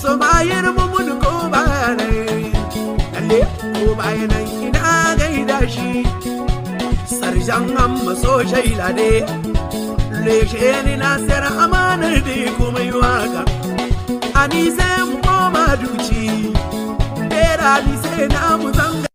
so mayar mun ko bayanai lalle ko bayanai ina gaida shi sarjan amma so shaila de leshe ni na sar amanar da kuma yi waka ani sai mu koma duci bera ni sai na mu zanga